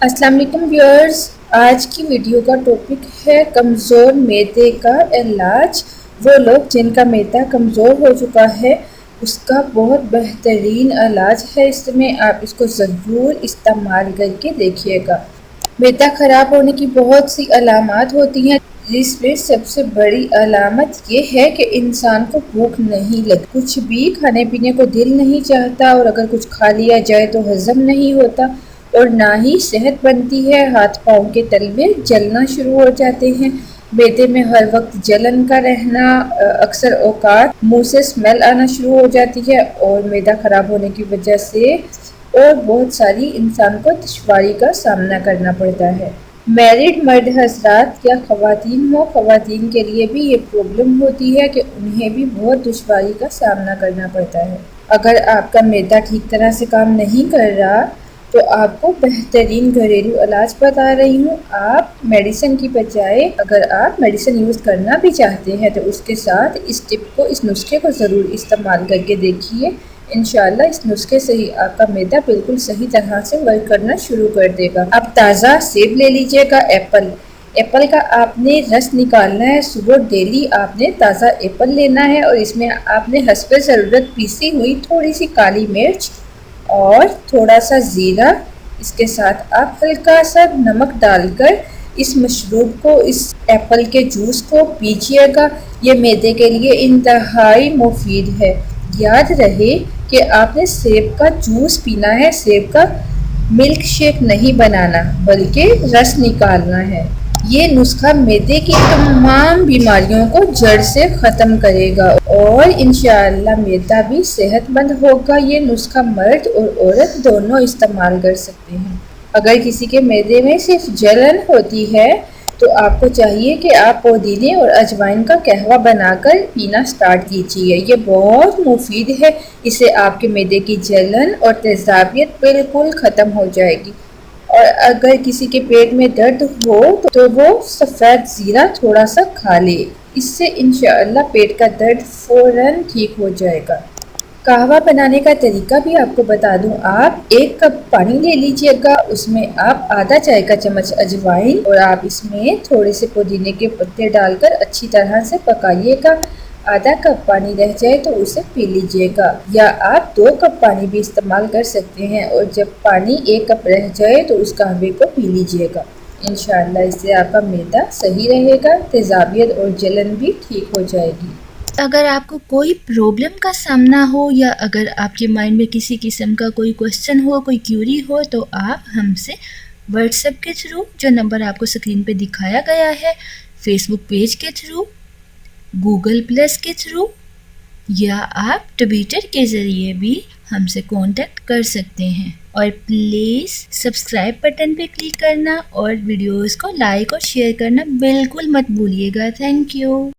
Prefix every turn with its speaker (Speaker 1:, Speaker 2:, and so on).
Speaker 1: अस्सलाम वालेकुम व्यूअर्स। आज की वीडियो का टॉपिक है कमज़ोर मैदे का इलाज। वो लोग जिनका मैदा कमज़ोर हो चुका है उसका बहुत बेहतरीन इलाज है। इसमें आप इसको ज़रूर इस्तेमाल करके देखिएगा। मैदा ख़राब होने की बहुत सी अलामात होती हैं, जिसमें सबसे बड़ी अलामत ये है कि इंसान को भूख नहीं लगती, कुछ भी खाने पीने को दिल नहीं चाहता, और अगर कुछ खा लिया जाए तो हज़म नहीं होता और ना ही सेहत बनती है। हाथ पाँव के तलवे जलना शुरू हो जाते हैं। मैदे में हर वक्त जलन का रहना, अक्सर औकात मुंह से स्मेल आना शुरू हो जाती है, और मैदा ख़राब होने की वजह से और बहुत सारी इंसान को दुश्वारी का सामना करना पड़ता है। मैरिड मर्द हजरात या ख़वातीन हो, ख़वातीन के लिए भी ये प्रॉब्लम होती है कि उन्हें भी बहुत दुश्वारी का सामना करना पड़ता है। अगर आपका मैदा ठीक तरह से काम नहीं कर रहा तो आपको बेहतरीन घरेलू इलाज बता रही हूँ। आप मेडिसिन की बजाय अगर आप मेडिसिन यूज़ करना भी चाहते हैं तो उसके साथ इस टिप को, इस नुस्खे को ज़रूर इस्तेमाल करके देखिए। इंशाल्लाह इस नुस्खे से ही आपका मैदा बिल्कुल सही तरह से वर्क करना शुरू कर देगा। अब ताज़ा सेब ले लीजिएगा। एप्पल का आपने रस निकालना है। सुबह डेली आपने ताज़ा एप्पल लेना है और इसमें आपने हस्बे ज़रूरत पीसी हुई थोड़ी सी काली मिर्च और थोड़ा सा ज़ीरा, इसके साथ आप हल्का सा नमक डालकर इस मशरूब को, इस एप्पल के जूस को पीजिएगा। ये मैदे के लिए इंतहाई मुफीद है। याद रहे कि आपने सेब का जूस पीना है, सेब का मिल्क शेक नहीं बनाना बल्कि रस निकालना है। ये नुस्खा मैदे की तमाम बीमारियों को जड़ से ख़त्म करेगा और इंशाअल्लाह मैदा भी सेहतमंद होगा। ये नुस्खा मर्द और औरत दोनों इस्तेमाल कर सकते हैं। अगर किसी के मैदे में सिर्फ जलन होती है तो आपको चाहिए कि आप पुदीने और अजवाइन का कहवा बनाकर पीना स्टार्ट कीजिए। ये बहुत मुफीद है। इससे आपके मैदे की जलन और तेज़ाबियत बिल्कुल ख़त्म हो जाएगी। और अगर किसी के पेट में दर्द हो तो वो सफ़ेद ज़ीरा थोड़ा सा खा ले। इससे इंशाअल्लाह पेट का दर्द फ़ौरन ठीक हो जाएगा। कहवा बनाने का तरीका भी आपको बता दूं। आप 1 कप पानी ले लीजिएगा, उसमें आप आधा चाय का चम्मच अजवाइन और आप इसमें थोड़े से पुदीने के पत्ते डालकर अच्छी तरह से पकाइएगा। आधा कप पानी रह जाए तो उसे पी लीजिएगा, या आप 2 कप पानी भी इस्तेमाल कर सकते हैं और जब पानी 1 कप रह जाए तो उस कहवे को पी लीजिएगा। इंशाअल्लाह इससे आपका मैदा सही रहेगा, तेज़ाबियत और जलन भी ठीक हो जाएगी।
Speaker 2: अगर आपको कोई प्रॉब्लम का सामना हो या अगर आपके माइंड में किसी किस्म का कोई क्वेश्चन हो, कोई क्यूरी हो, तो आप हमसे व्हाट्सएप के थ्रू, जो नंबर आपको स्क्रीन पे दिखाया गया है, फेसबुक पेज के थ्रू, गूगल प्लस के थ्रू, या आप ट्विटर के ज़रिए भी हमसे कांटेक्ट कर सकते हैं। और प्लीज़ सब्सक्राइब बटन पे क्लिक करना और वीडियोस को लाइक और शेयर करना बिल्कुल मत भूलिएगा। Thank you.